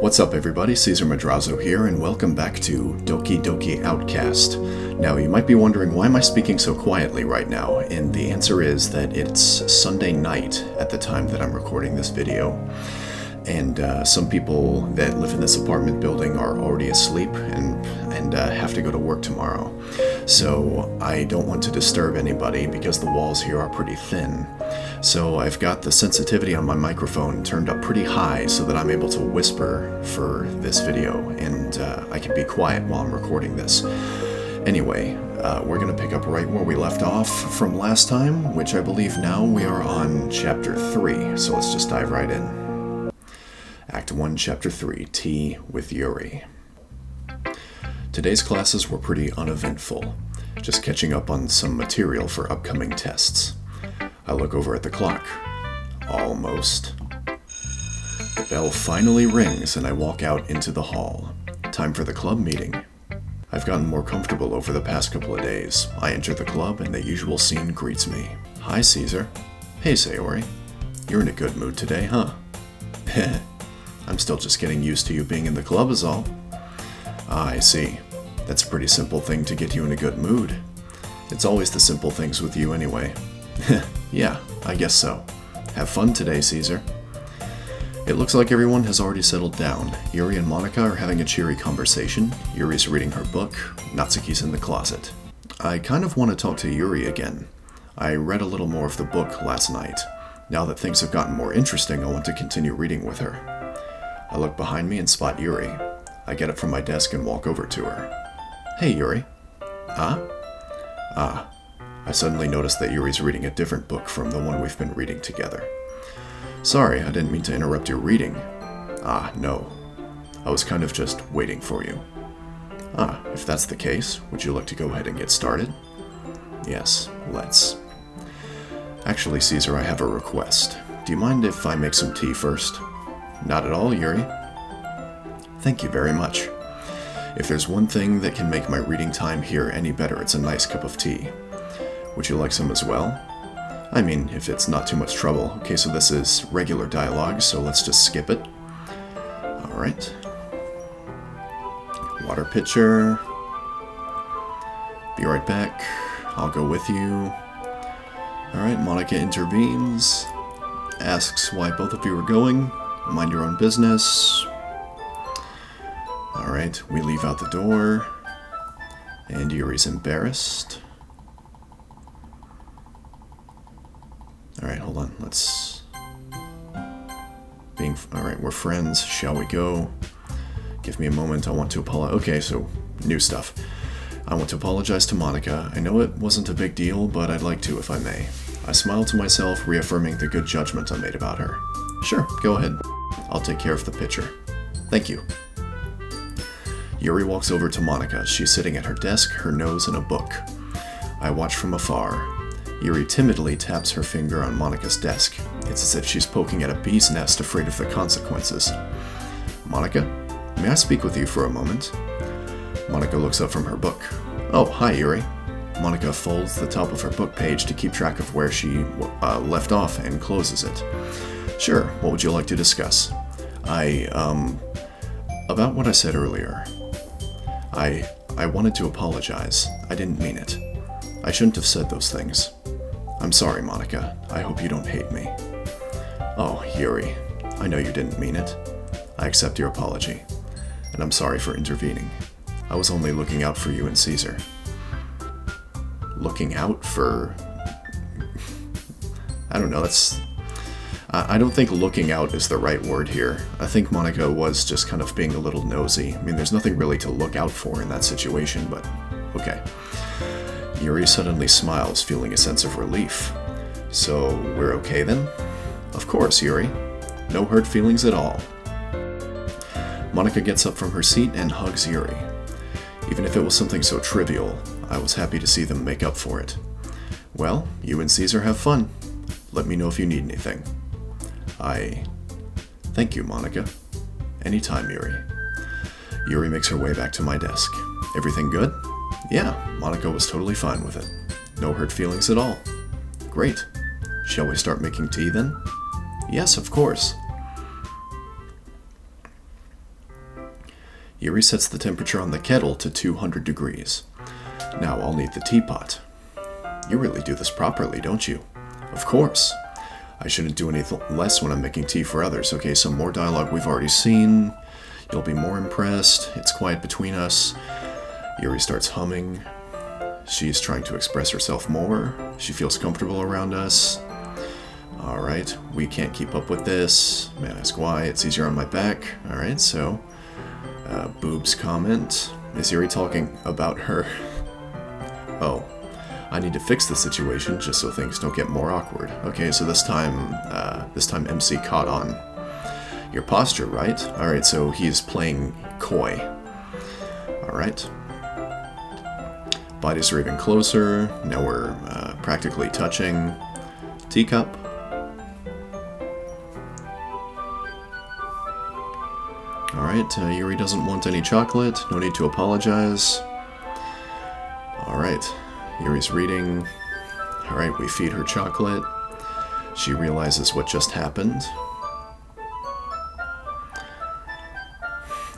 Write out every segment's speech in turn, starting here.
What's up everybody, Caesar Madrazo here, and welcome back to Doki Doki Outcast. Now you might be wondering, why am I speaking so quietly right now? And the answer is that it's Sunday night at the time that I'm recording this video. And some people that live in this apartment building are already asleep and have to go to work tomorrow. So I don't want to disturb anybody because the walls here are pretty thin. So I've got the sensitivity on my microphone turned up pretty high so that I'm able to whisper for this video, and I can be quiet while I'm recording this. Anyway, we're going to pick up right where we left off from last time, which I believe now we are on Chapter 3, so let's just dive right in. Act 1, Chapter 3, Tea with Yuri. Today's classes were pretty uneventful, just catching up on some material for upcoming tests. I look over at the clock. Almost. The bell finally rings and I walk out into the hall. Time for the club meeting. I've gotten more comfortable over the past couple of days. I enter the club and the usual scene greets me. Hi, Caesar. Hey, Sayori. You're in a good mood today, huh? Heh. I'm still just getting used to you being in the club is all. Ah, I see. That's a pretty simple thing to get you in a good mood. It's always the simple things with you anyway. Yeah, I guess so. Have fun today, Caesar. It looks like everyone has already settled down. Yuri and Monica are having a cheery conversation. Yuri's reading her book. Natsuki's in the closet. I kind of want to talk to Yuri again. I read a little more of the book last night. Now that things have gotten more interesting, I want to continue reading with her. I look behind me and spot Yuri. I get up from my desk and walk over to her. Hey, Yuri. Huh? Ah. I suddenly notice that Yuri's reading a different book from the one we've been reading together. Sorry, I didn't mean to interrupt your reading. Ah, no. I was kind of just waiting for you. Ah, if that's the case, would you like to go ahead and get started? Yes, let's. Actually, Caesar, I have a request. Do you mind if I make some tea first? Not at all, Yuri. Thank you very much. If there's one thing that can make my reading time here any better, it's a nice cup of tea. Would you like some as well? I mean, if it's not too much trouble. Okay, so this is regular dialogue, so let's just skip it. Alright. Water pitcher. Be right back. I'll go with you. Alright, Monica intervenes. Asks why both of you are going. Mind your own business. Alright, we leave out the door. And Yuri's embarrassed. Alright, hold on, let's... Alright, we're friends, shall we go? Give me a moment, I want to apologize. Okay, so, new stuff. I want to apologize to Monica. I know it wasn't a big deal, but I'd like to if I may. I smile to myself, reaffirming the good judgment I made about her. Sure, go ahead. I'll take care of the pitcher. Thank you. Yuri walks over to Monica. She's sitting at her desk, her nose in a book. I watch from afar. Yuri timidly taps her finger on Monica's desk. It's as if she's poking at a bee's nest, afraid of the consequences. Monica, may I speak with you for a moment? Monica looks up from her book. Oh, hi, Yuri. Monica folds the top of her book page to keep track of where she left off and closes it. Sure, what would you like to discuss? About what I said earlier. I wanted to apologize. I didn't mean it. I shouldn't have said those things. I'm sorry, Monica. I hope you don't hate me. Oh, Yuri. I know you didn't mean it. I accept your apology. And I'm sorry for intervening. I was only looking out for you and Caesar. Looking out for... I don't know, that's... I don't think looking out is the right word here. I think Monica was just kind of being a little nosy. I mean, there's nothing really to look out for in that situation, but okay. Yuri suddenly smiles, feeling a sense of relief. So, we're okay then? Of course, Yuri. No hurt feelings at all. Monica gets up from her seat and hugs Yuri. Even if it was something so trivial, I was happy to see them make up for it. Well, you and Caesar have fun. Let me know if you need anything. Thank you, Monica. Anytime, Yuri. Yuri makes her way back to my desk. Everything good? Yeah, Monica was totally fine with it. No hurt feelings at all. Great. Shall we start making tea then? Yes, of course. Yuri sets the temperature on the kettle to 200 degrees. Now I'll need the teapot. You really do this properly, don't you? Of course. I shouldn't do anything less when I'm making tea for others. Okay, some more dialogue we've already seen. You'll be more impressed. It's quiet between us. Yuri starts humming. She's trying to express herself more. She feels comfortable around us. Alright, we can't keep up with this. May I ask why? It's easier on my back. Alright, so... Boob's comment. Is Yuri talking about her? Oh. I need to fix the situation just so things don't get more awkward. Okay, so this time MC caught on. Your posture, right? Alright, so he's playing coy. Alright. Bodies are even closer. Now we're practically touching. Teacup. Alright, Yuri doesn't want any chocolate. No need to apologize. Alright, Yuri's reading. Alright, we feed her chocolate. She realizes what just happened.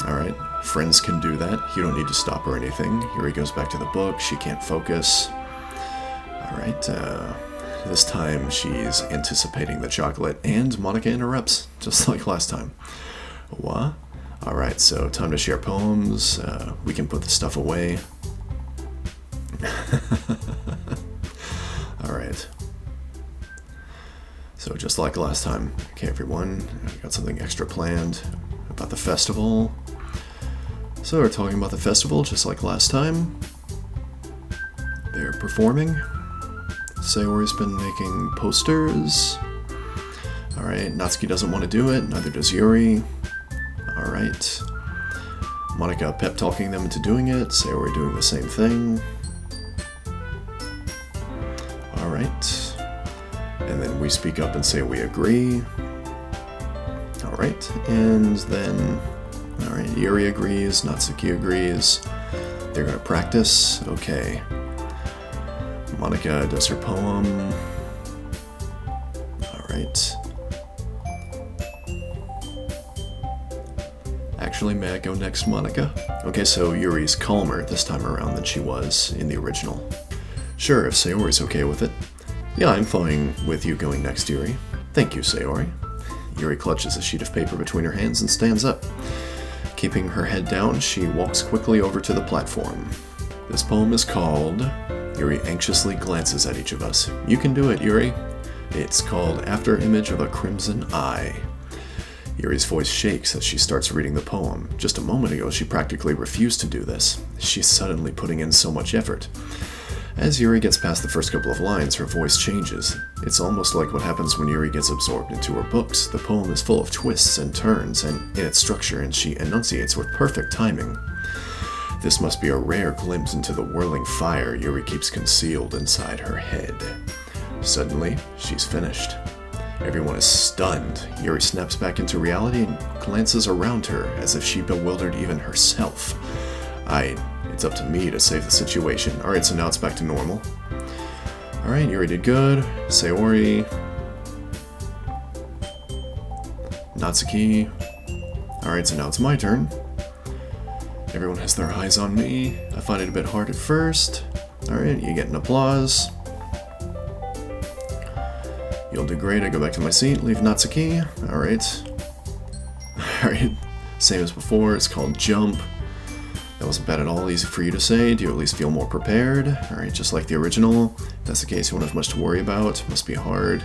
Alright, friends can do that. You don't need to stop or anything. Yuri goes back to the book. She can't focus. Alright, this time she's anticipating the chocolate, and Monica interrupts, just like last time. What? Alright, so time to share poems. We can put the stuff away. Alright. So just like last time. Okay, everyone, I got something extra planned about the festival. So we're talking about the festival just like last time. They're performing. Sayori's been making posters. Alright, Natsuki doesn't want to do it, neither does Yuri. Alright. Monica pep talking them into doing it. Sayori doing the same thing. Alright. And then we speak up and say we agree. Alright. And then... Alright, Yuri agrees. Natsuki agrees. They're gonna practice. Okay. Monica does her poem. Alright. Actually, may I go next, Monica? Okay, so Yuri's calmer this time around than she was in the original. Sure, if Sayori's okay with it. Yeah, I'm fine with you going next, Yuri. Thank you, Sayori. Yuri clutches a sheet of paper between her hands and stands up. Keeping her head down, she walks quickly over to the platform. This poem is called... Yuri anxiously glances at each of us. You can do it, Yuri. It's called After Image of a Crimson Eye. Yuri's voice shakes as she starts reading the poem. Just a moment ago, she practically refused to do this. She's suddenly putting in so much effort. As Yuri gets past the first couple of lines, her voice changes. It's almost like what happens when Yuri gets absorbed into her books. The poem is full of twists and turns and in its structure, and she enunciates with perfect timing. This must be a rare glimpse into the whirling fire Yuri keeps concealed inside her head. Suddenly, she's finished. Everyone is stunned. Yuri snaps back into reality and glances around her as if she bewildered even herself. It's up to me to save the situation. Alright, so now it's back to normal. Alright, Yuri did good. Sayori. Natsuki. Alright, so now it's my turn. Everyone has their eyes on me. I find it a bit hard at first. Alright, you get an applause. You'll do great. I go back to my seat, leave Natsuki. Alright. Alright, same as before. It's called Jump. That wasn't bad at all. Easy for you to say. Do you at least feel more prepared? Alright, just like the original. If that's the case, you won't have much to worry about. Must be hard.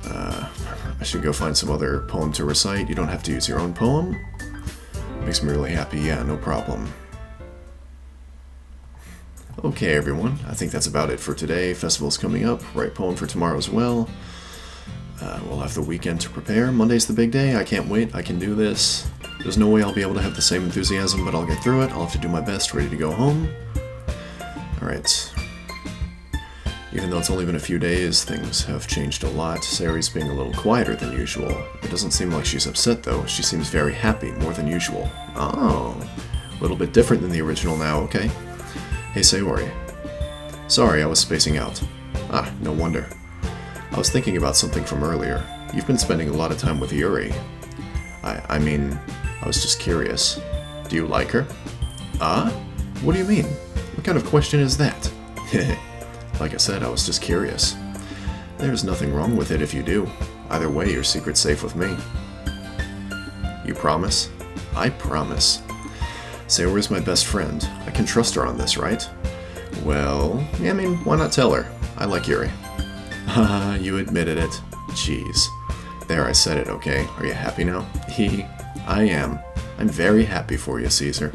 I should go find some other poem to recite. You don't have to use your own poem. Makes me really happy. Yeah, no problem. Okay, everyone. I think that's about it for today. Festival's coming up. Write poem for tomorrow as well. We'll have the weekend to prepare. Monday's the big day. I can't wait. I can do this. There's no way I'll be able to have the same enthusiasm, but I'll get through it. I'll have to do my best, ready to go home. Alright. Even though it's only been a few days, things have changed a lot. Sayori's being a little quieter than usual. It doesn't seem like she's upset, though. She seems very happy, more than usual. Oh. A little bit different than the original now, okay. Hey, Sayori. Sorry, I was spacing out. Ah, no wonder. I was thinking about something from earlier. You've been spending a lot of time with Yuri. I mean, I was just curious. Do you like her? Ah? What do you mean? What kind of question is that? Like I said, I was just curious. There's nothing wrong with it if you do. Either way, your secret's safe with me. You promise? I promise. Sayori's my best friend. I can trust her on this, right? Well, I mean, why not tell her? I like Yuri. Haha, you admitted it. Jeez. There, I said it, okay? Are you happy now? I am. I'm very happy for you, Caesar.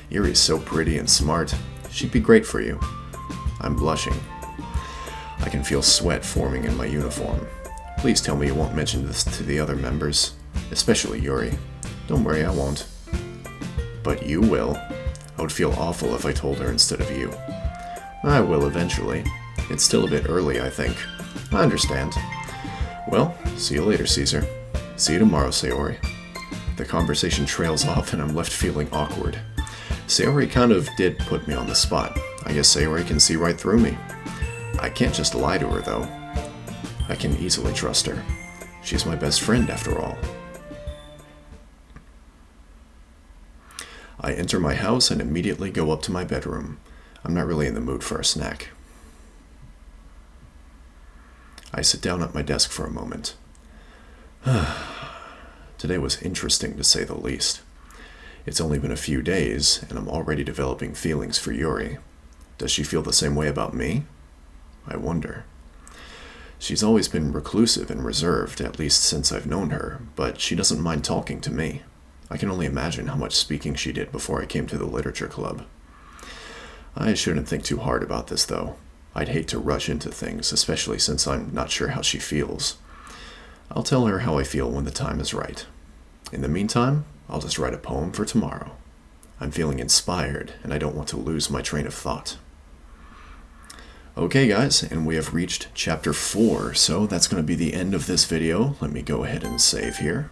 Yuri's so pretty and smart. She'd be great for you. I'm blushing. I can feel sweat forming in my uniform. Please tell me you won't mention this to the other members, especially Yuri. Don't worry, I won't. But you will. I would feel awful if I told her instead of you. I will eventually. It's still a bit early, I think. I understand. Well, see you later, Caesar. See you tomorrow, Sayori. The conversation trails off and I'm left feeling awkward. Sayori kind of did put me on the spot. I guess Sayori can see right through me. I can't just lie to her, though. I can easily trust her. She's my best friend, after all. I enter my house and immediately go up to my bedroom. I'm not really in the mood for a snack. I sit down at my desk for a moment. Today was interesting, to say the least. It's only been a few days, and I'm already developing feelings for Yuri. Does she feel the same way about me? I wonder. She's always been reclusive and reserved, at least since I've known her, but she doesn't mind talking to me. I can only imagine how much speaking she did before I came to the literature club. I shouldn't think too hard about this, though. I'd hate to rush into things, especially since I'm not sure how she feels. I'll tell her how I feel when the time is right. In the meantime, I'll just write a poem for tomorrow. I'm feeling inspired, and I don't want to lose my train of thought. Okay, guys, and we have reached chapter 4, so that's going to be the end of this video. Let me go ahead and save here.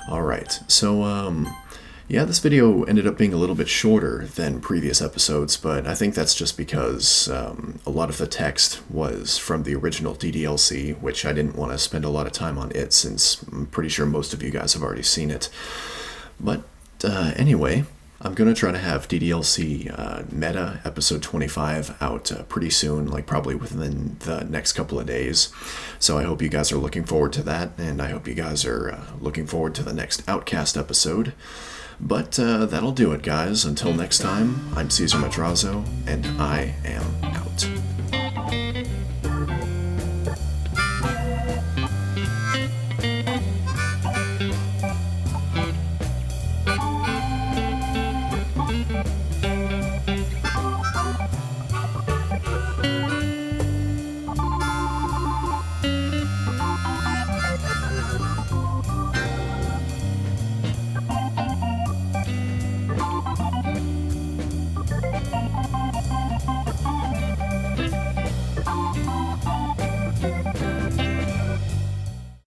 Alright, so, yeah, this video ended up being a little bit shorter than previous episodes, but I think that's just because a lot of the text was from the original DDLC, which I didn't want to spend a lot of time on it, since I'm pretty sure most of you guys have already seen it. But anyway, I'm going to try to have DDLC Meta episode 25 out pretty soon, like probably within the next couple of days. So I hope you guys are looking forward to that, and I hope you guys are looking forward to the next Outcast episode. But that'll do it, guys. Until next time, I'm Caesar Madrazo, and I am out.